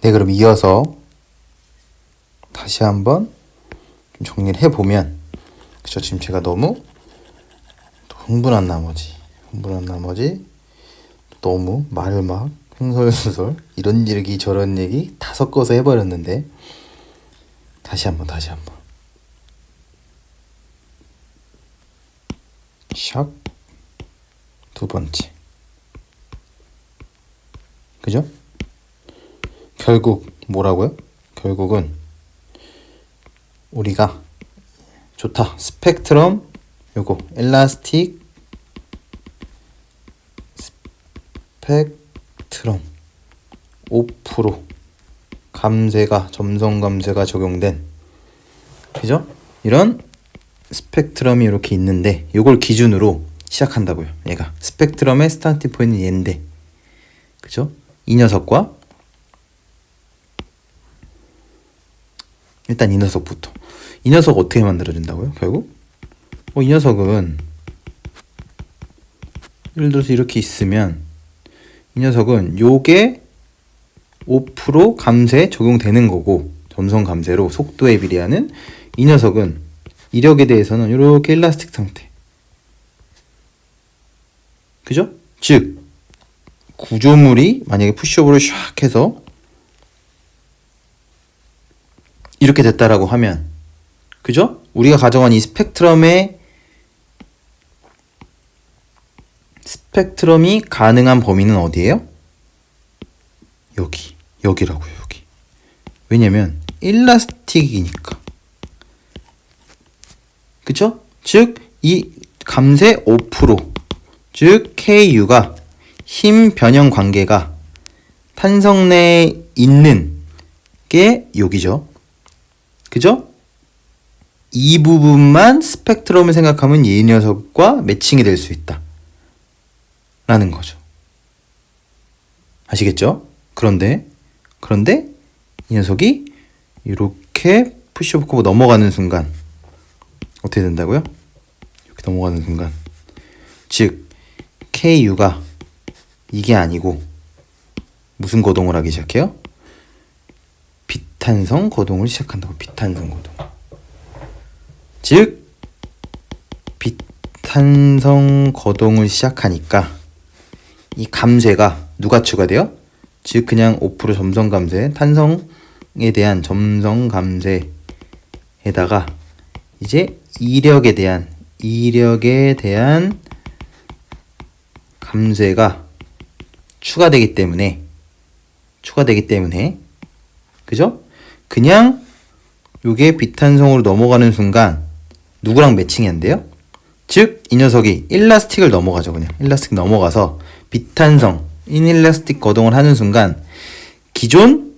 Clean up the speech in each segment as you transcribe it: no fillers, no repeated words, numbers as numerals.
네, 그럼 이어서 다시 한번 좀 정리를 해보면, 그쵸, 지금 제가 너무 흥분한 나머지 너무 말을 막 흥설수설 이런 얘기 저런 얘기 다 섞어서 해버렸는데, 다시 한번 샥. 두 번째, 그죠? 결국 뭐라고요? 결국은 우리가 좋다, 스펙트럼, 요거 엘라스틱 스펙트럼 5% 감쇄가, 점성 감쇄가 적용된, 그죠? 이런 스펙트럼이 이렇게 있는데, 요걸 기준으로 시작한다고요. 얘가 스펙트럼의 스타팅 포인트는 얘인데, 그죠? 이 녀석과, 일단 이 녀석부터. 이 녀석 어떻게 만들어진다고요? 결국 이 녀석은 예를 들어서 이렇게 있으면, 이 녀석은 요게 5% 감쇄 적용되는 거고, 점성 감쇄로 속도에 비례하는, 이 녀석은 이력에 대해서는 이렇게 일라스틱 상태, 그죠? 즉 구조물이 만약에 푸시업으로 샥 해서 이렇게 됐다라고 하면, 그죠? 우리가 가져간 이 스펙트럼이 가능한 범위는 어디예요? 여기라고요. 여기. 왜냐면 일라스틱이니까, 그쵸? 즉 이 감쇄 5%, 즉 KU가 힘 변형 관계가 탄성 내에 있는 게 여기죠. 그죠? 이 부분만 스펙트럼을 생각하면 이 녀석과 매칭이 될 수 있다 라는 거죠. 아시겠죠? 그런데 이 녀석이 이렇게 푸시업 커브 넘어가는 순간 어떻게 된다고요? 이렇게 넘어가는 순간, 즉 KU가 이게 아니고 무슨 거동을 하기 시작해요? 비탄성 거동을 시작한다고. 비탄성 거동. 즉 비탄성 거동을 시작하니까 이 감쇄가 누가 추가돼요? 즉 그냥 5% 점성 감쇄, 탄성에 대한 점성 감쇄에다가 이제 이력에 대한 감쇄가 추가되기 때문에, 그죠? 그냥 요게 비탄성으로 넘어가는 순간 누구랑 매칭이 안 돼요? 즉 이 녀석이 일라스틱을 넘어가죠. 그냥 일라스틱 넘어가서 비탄성 인일라스틱 거동을 하는 순간, 기존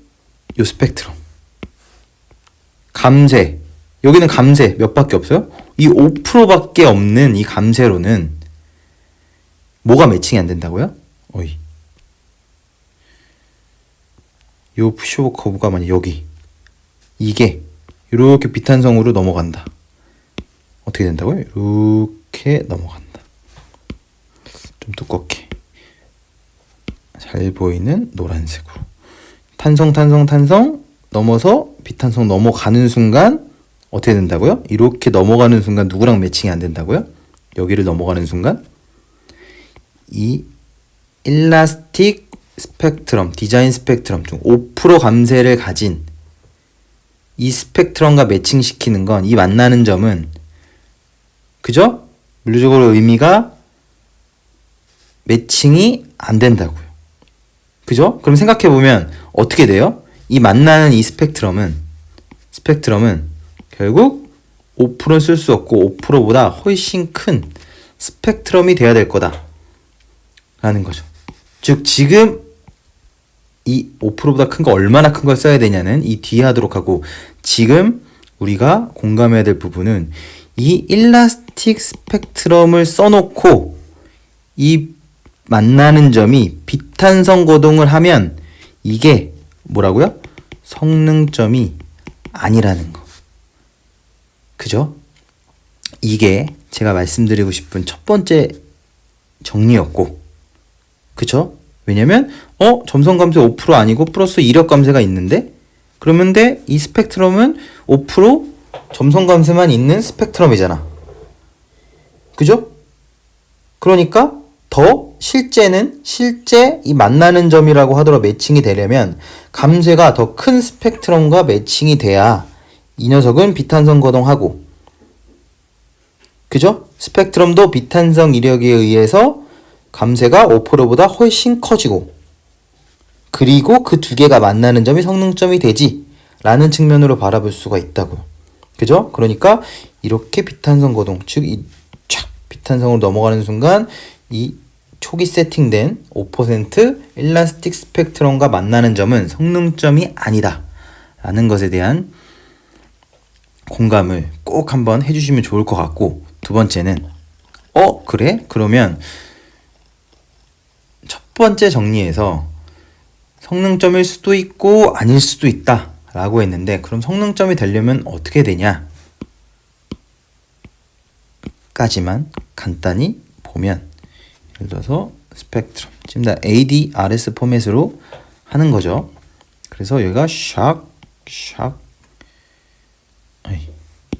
요 스펙트럼 감쇄, 여기는 감쇄 몇 밖에 없어요? 이 5%밖에 없는 이 감쇄로는 뭐가 매칭이 안 된다고요? 요 푸시오버 커브가 만약 여기, 이게 이렇게 비탄성으로 넘어간다. 어떻게 된다고요? 이렇게 넘어간다. 좀 두껍게 잘 보이는 노란색으로 탄성 넘어서 비탄성 넘어가는 순간 어떻게 된다고요? 이렇게 넘어가는 순간 누구랑 매칭이 안 된다고요? 여기를 넘어가는 순간 이 일라스틱 스펙트럼, 디자인 스펙트럼 중 5% 감쇄를 가진 이 스펙트럼과 매칭시키는 건, 이 만나는 점은, 그죠? 물리적으로 의미가 매칭이 안 된다고요. 그죠? 그럼 생각해보면 어떻게 돼요? 이 만나는 이 스펙트럼은 결국 5%는 쓸 수 없고 5%보다 훨씬 큰 스펙트럼이 돼야 될 거다 라는 거죠. 즉 지금 이 5%보다 큰 거, 얼마나 큰 걸 써야 되냐는 이 뒤에 하도록 하고, 지금 우리가 공감해야 될 부분은 이 일라스틱 스펙트럼을 써놓고 이 만나는 점이 비탄성 거동을 하면 이게 뭐라고요? 성능점이 아니라는 거. 그죠? 이게 제가 말씀드리고 싶은 첫 번째 정리였고, 그쵸? 왜냐면 점성 감쇄 5% 아니고 플러스 이력 감쇄가 있는데 그러면 이 스펙트럼은 5% 점성 감쇄만 있는 스펙트럼이잖아. 그죠? 그러니까 더 실제 이 만나는 점이라고 하더라도 매칭이 되려면 감쇄가 더 큰 스펙트럼과 매칭이 돼야 이 녀석은 비탄성 거동하고, 그죠? 스펙트럼도 비탄성 이력에 의해서 감쇄가 5%보다 훨씬 커지고, 그리고 그 두 개가 만나는 점이 성능점이 되지 라는 측면으로 바라볼 수가 있다고요. 그죠? 그러니까 이렇게 비탄성 거동, 즉 이 촥 비탄성으로 넘어가는 순간 이 초기 세팅된 5% 일라스틱 스펙트럼과 만나는 점은 성능점이 아니다 라는 것에 대한 공감을 꼭 한번 해주시면 좋을 것 같고, 두 번째는 그래? 그러면 첫 번째 정리에서 성능점일 수도 있고 아닐 수도 있다 라고 했는데, 그럼 성능점이 되려면 어떻게 되냐 까지만 간단히 보면, 예를 들어서 스펙트럼 지금 다 ADRS 포맷으로 하는 거죠. 그래서 여기가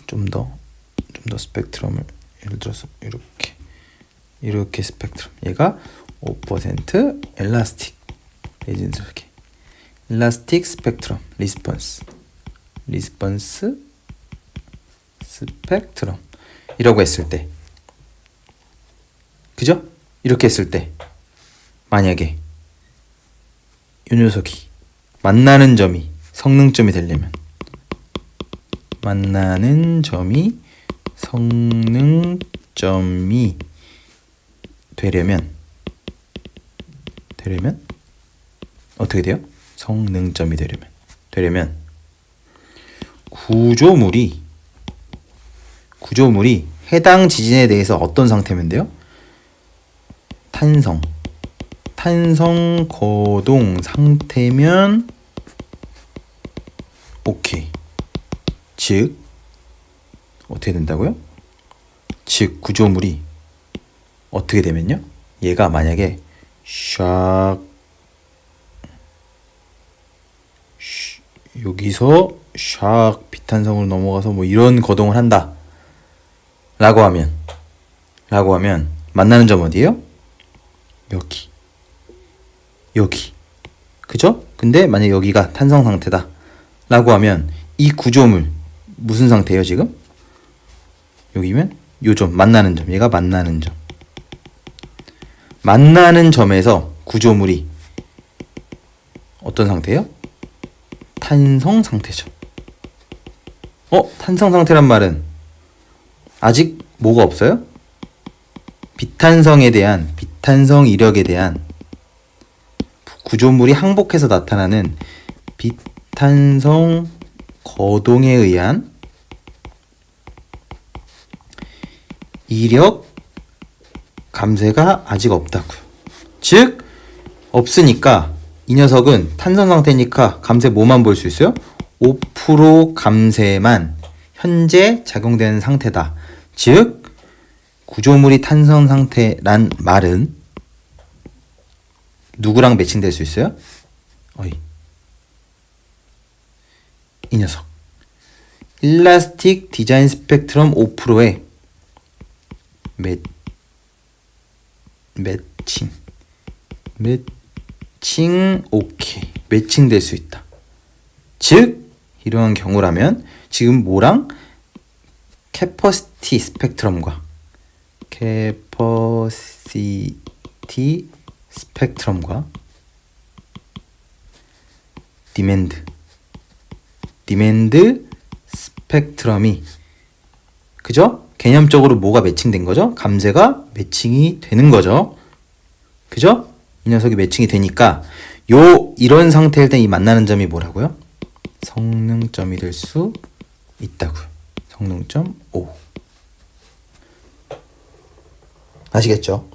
좀 더 스펙트럼을 예를 들어서 이렇게 스펙트럼, 얘가 5% 엘라스틱 이렇게 일라스틱 스펙트럼 리스폰스 스펙트럼 이라고 했을 때, 그죠? 이렇게 했을 때 만약에 이 녀석이 만나는 점이 성능점이 되려면, 만나는 점이 성능점이 되려면 어떻게 돼요? 성능점이 되려면 구조물이 해당 지진에 대해서 어떤 상태면 돼요? 탄성 거동 상태면 오케이. 즉 어떻게 된다고요? 즉 구조물이 어떻게 되면요? 얘가 만약에 여기서 비탄성으로 넘어가서 뭐 이런 거동을 한다 라고 하면 만나는 점 어디예요? 여기 그죠? 근데 만약 여기가 탄성 상태다 라고 하면 이 구조물 무슨 상태예요 지금? 여기면 요 점 만나는 점, 얘가 만나는 점에서 구조물이 어떤 상태예요? 탄성 상태죠. 탄성 상태란 말은 아직 뭐가 없어요? 비탄성 이력에 대한 구조물이 항복해서 나타나는 비탄성 거동에 의한 이력 감쇄가 아직 없다고요. 즉 없으니까 이 녀석은 탄성 상태니까 감쇄 뭐만 볼 수 있어요? 5% 감쇄만 현재 작용되는 상태다. 즉 구조물이 탄성 상태란 말은 누구랑 매칭될 수 있어요? 이 녀석 일라스틱 디자인 스펙트럼 5%의 매칭 오케이. 매칭될 수 있다. 즉 이러한 경우라면 지금 뭐랑 캐퍼시티 스펙트럼과 디맨드 스펙트럼이, 그죠? 개념적으로 뭐가 매칭된 거죠? 감쇄가 매칭이 되는 거죠. 그죠? 이 녀석이 매칭이 되니까 이런 상태일 땐 이 만나는 점이 뭐라고요? 성능점이 될 수 있다고요. 성능점 5. 아시겠죠?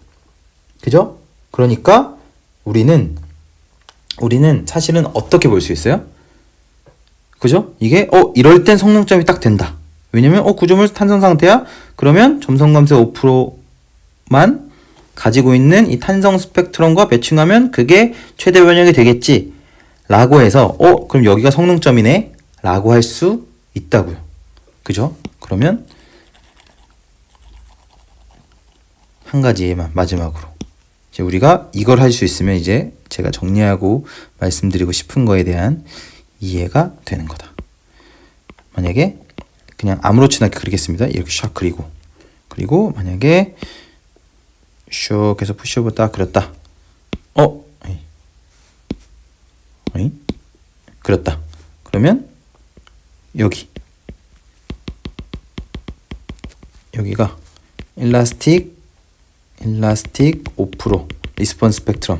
그죠? 그러니까 우리는 사실은 어떻게 볼 수 있어요? 그죠? 이게 이럴 땐 성능점이 딱 된다. 왜냐면 구조물 탄성 상태야? 그러면 점성 감쇄 5%만 가지고 있는 이 탄성 스펙트럼과 매칭하면 그게 최대 변형이 되겠지 라고 해서 그럼 여기가 성능점이네 라고 할 수 있다고요. 그죠? 그러면 한 가지만 마지막으로 이제 우리가 이걸 할 수 있으면 이제 제가 정리하고 말씀드리고 싶은 거에 대한 이해가 되는 거다. 만약에 그냥 아무렇지나 그리겠습니다. 이렇게 샥 그리고 만약에 슉 해서 푸시오버 딱 그렸다. 그렸다. 그러면 여기가 일라스틱 5%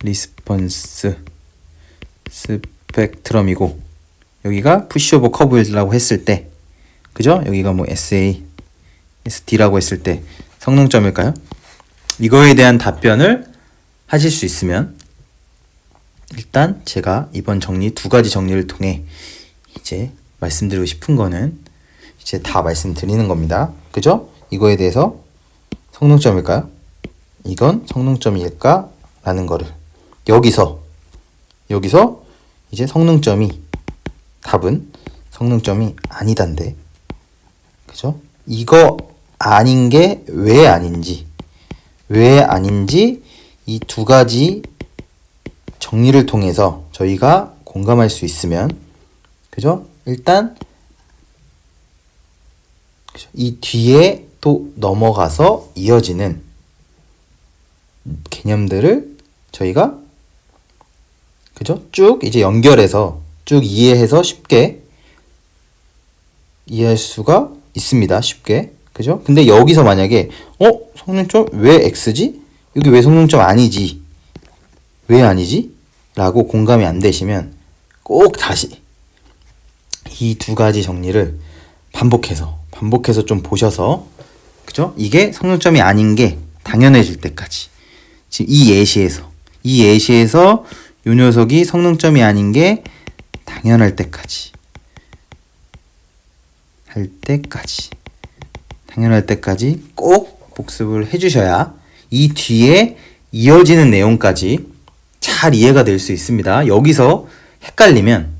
리스폰스 스펙트럼이고 여기가 푸시오버 커브라고 했을 때 그죠? 여기가 뭐 SD라고 했을 때 성능점일까요? 이거에 대한 답변을 하실 수 있으면 일단 제가 이번 정리 두 가지 정리를 통해 이제 말씀드리고 싶은 거는 이제 다 말씀드리는 겁니다. 그죠? 이거에 대해서 성능점일까요? 이건 성능점일까? 라는 거를 여기서 이제 답은 성능점이 아니단데 그죠? 이거 아닌 게 왜 아닌지 이 두 가지 정리를 통해서 저희가 공감할 수 있으면 그죠? 일단 이 뒤에 또 넘어가서 이어지는 개념들을 저희가 그죠? 쭉 이제 연결해서 쭉 이해해서 쉽게 이해할 수가 있습니다. 쉽게. 그죠? 근데 여기서 만약에 성능점 왜 X지? 여기 왜 성능점 아니지? 왜 아니지? 라고 공감이 안 되시면 꼭 다시 이 두 가지 정리를 반복해서 좀 보셔서 그죠? 이게 성능점이 아닌 게 당연해질 때까지 지금 이 예시에서 요 녀석이 성능점이 아닌 게 당연할 때까지 당연할 때까지 꼭 복습을 해주셔야 이 뒤에 이어지는 내용까지 잘 이해가 될 수 있습니다. 여기서 헷갈리면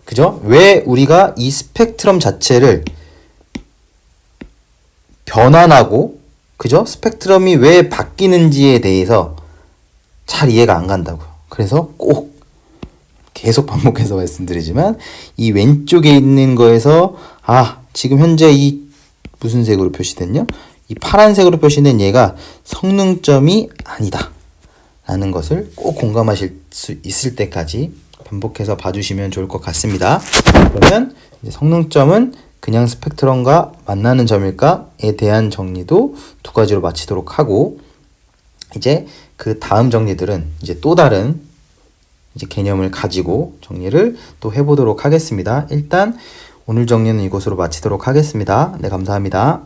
그죠? 왜 우리가 이 스펙트럼 자체를 변환하고 그죠? 스펙트럼이 왜 바뀌는지에 대해서 잘 이해가 안 간다고요. 그래서 꼭 계속 반복해서 말씀드리지만 이 왼쪽에 있는 거에서 지금 현재 이 무슨 색으로 표시됐냐? 이 파란색으로 표시된 얘가 성능점이 아니다 라는 것을 꼭 공감하실 수 있을 때까지 반복해서 봐주시면 좋을 것 같습니다. 그러면 이제 성능점은 그냥 스펙트럼과 만나는 점일까에 대한 정리도 두 가지로 마치도록 하고 이제 그 다음 정리들은 이제 또 다른 이제 개념을 가지고 정리를 또 해보도록 하겠습니다. 일단 오늘 정리는 이것으로 마치도록 하겠습니다. 네, 감사합니다.